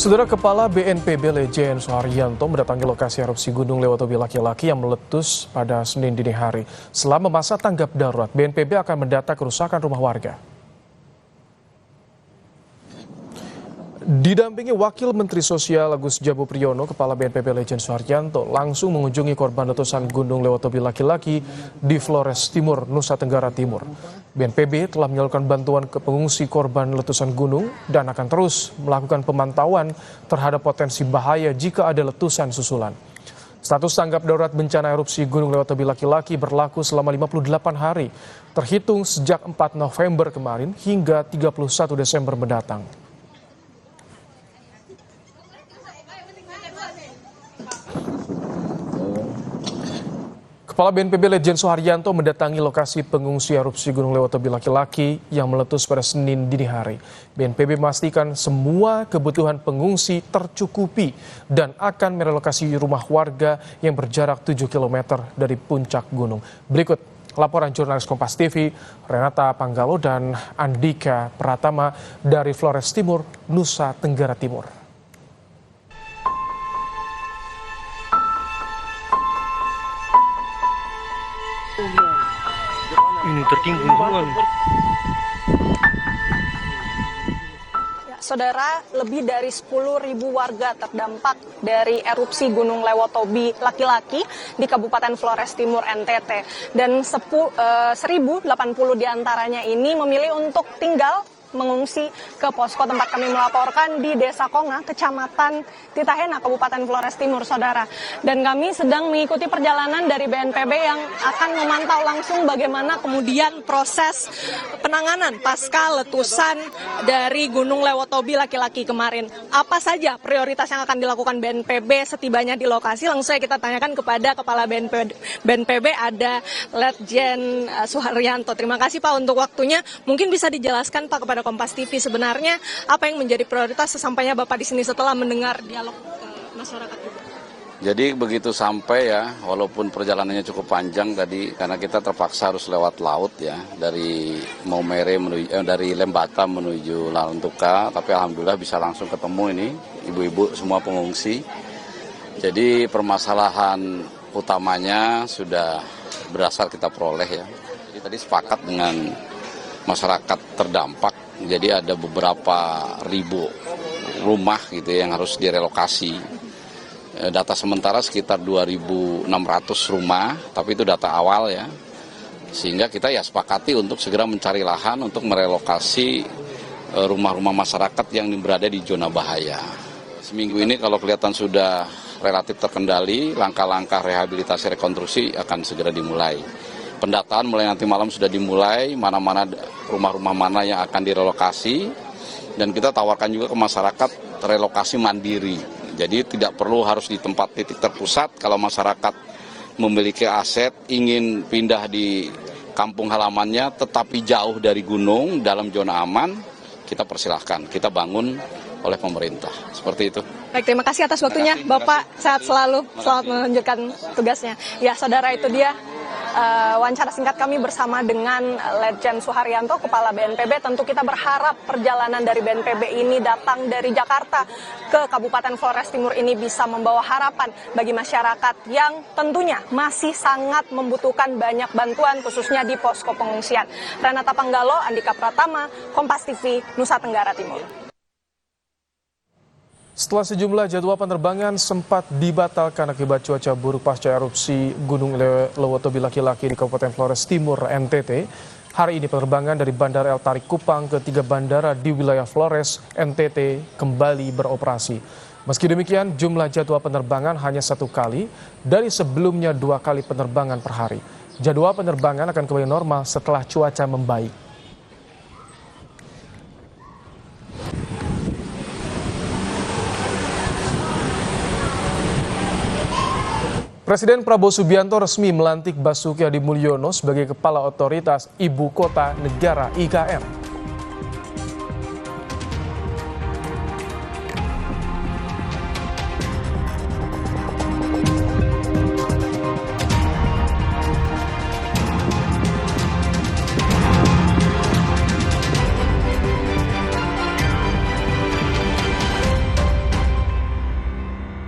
Saudara Kepala BNPB Lejen Suharyanto mendatangi lokasi erupsi Gunung Lewotobi laki-laki yang meletus pada Senin dini hari. Selama masa tanggap darurat, BNPB akan mendata kerusakan rumah warga. Didampingi Wakil Menteri Sosial Agus Jabo Priyono, Kepala BNPB Lejen Suharyanto langsung mengunjungi korban letusan Gunung Lewotobi laki-laki di Flores Timur, Nusa Tenggara Timur. BNPB telah menyalurkan bantuan ke pengungsi korban letusan gunung dan akan terus melakukan pemantauan terhadap potensi bahaya jika ada letusan susulan. Status tanggap darurat bencana erupsi Gunung Lewotobi laki-laki berlaku selama 58 hari, terhitung sejak 4 November kemarin hingga 31 Desember mendatang. Kepala BNPB Lejen Suharyanto mendatangi lokasi pengungsi erupsi Gunung Lewotobi laki-laki yang meletus pada Senin dini hari. BNPB memastikan semua kebutuhan pengungsi tercukupi dan akan merelokasi rumah warga yang berjarak 7 km dari puncak gunung. Berikut laporan jurnalis Kompas TV, Renata Panggalo dan Andika Pratama dari Flores Timur, Nusa Tenggara Timur. Ini tertimbun semua. Ya, saudara, lebih dari 10.000 warga terdampak dari erupsi Gunung Lewotobi laki-laki di Kabupaten Flores Timur, NTT. Dan 1.080 diantaranya ini memilih untuk tinggal mengungsi ke posko tempat kami melaporkan di Desa Konga, Kecamatan Titahena, Kabupaten Flores Timur, saudara. Dan kami sedang mengikuti perjalanan dari BNPB yang akan memantau langsung bagaimana kemudian proses penanganan pasca letusan dari Gunung Lewotobi laki-laki kemarin. Apa saja prioritas yang akan dilakukan BNPB setibanya di lokasi? Langsung saja kita tanyakan kepada Kepala BNPB ada Lejen Suharyanto. Terima kasih Pak untuk waktunya. Mungkin bisa dijelaskan Pak kepada Kompas TV sebenarnya apa yang menjadi prioritas sesampainya Bapak di sini setelah mendengar dialog masyarakat itu? Jadi begitu sampai ya, walaupun perjalanannya cukup panjang tadi karena kita terpaksa harus lewat laut ya, dari Maumere dari Lembata menuju Larantuka, tapi alhamdulillah bisa langsung ketemu ini ibu-ibu semua pengungsi. Jadi permasalahan utamanya sudah berasal kita peroleh ya. Jadi tadi sepakat dengan masyarakat terdampak, jadi ada beberapa ribu rumah gitu yang harus direlokasi. Data sementara sekitar 2.600 rumah, tapi itu data awal ya. Sehingga kita ya sepakati untuk segera mencari lahan untuk merelokasi rumah-rumah masyarakat yang berada di zona bahaya. Seminggu ini kalau kelihatan sudah relatif terkendali, langkah-langkah rehabilitasi rekonstruksi akan segera dimulai. Pendataan mulai nanti malam sudah dimulai, mana-mana rumah-rumah mana yang akan direlokasi, dan kita tawarkan juga ke masyarakat relokasi mandiri. Jadi tidak perlu harus di tempat titik terpusat. Kalau masyarakat memiliki aset, ingin pindah di kampung halamannya tetapi jauh dari gunung, dalam zona aman, kita persilahkan, kita bangun oleh pemerintah. Seperti itu. Baik, terima kasih atas waktunya Bapak, sehat selalu, selamat melanjutkan tugasnya. Ya saudara, itu dia wawancara singkat kami bersama dengan Lejen Suharyanto, Kepala BNPB. Tentu kita berharap perjalanan dari BNPB ini datang dari Jakarta ke Kabupaten Flores Timur ini bisa membawa harapan bagi masyarakat yang tentunya masih sangat membutuhkan banyak bantuan khususnya di posko pengungsian. Renata Panggalo, Andika Pratama, Kompas TV, Nusa Tenggara Timur. Setelah sejumlah jadwal penerbangan sempat dibatalkan akibat cuaca buruk pasca erupsi Gunung Lewotobi laki-laki di Kabupaten Flores Timur, NTT, hari ini penerbangan dari Bandara El Tarik Kupang ke 3 bandara di wilayah Flores, NTT kembali beroperasi. Meski demikian, jumlah jadwal penerbangan hanya 1 kali dari sebelumnya 2 kali penerbangan per hari. Jadwal penerbangan akan kembali normal setelah cuaca membaik. Presiden Prabowo Subianto resmi melantik Basuki Hadimulyono sebagai Kepala Otoritas Ibu Kota Negara (IKN).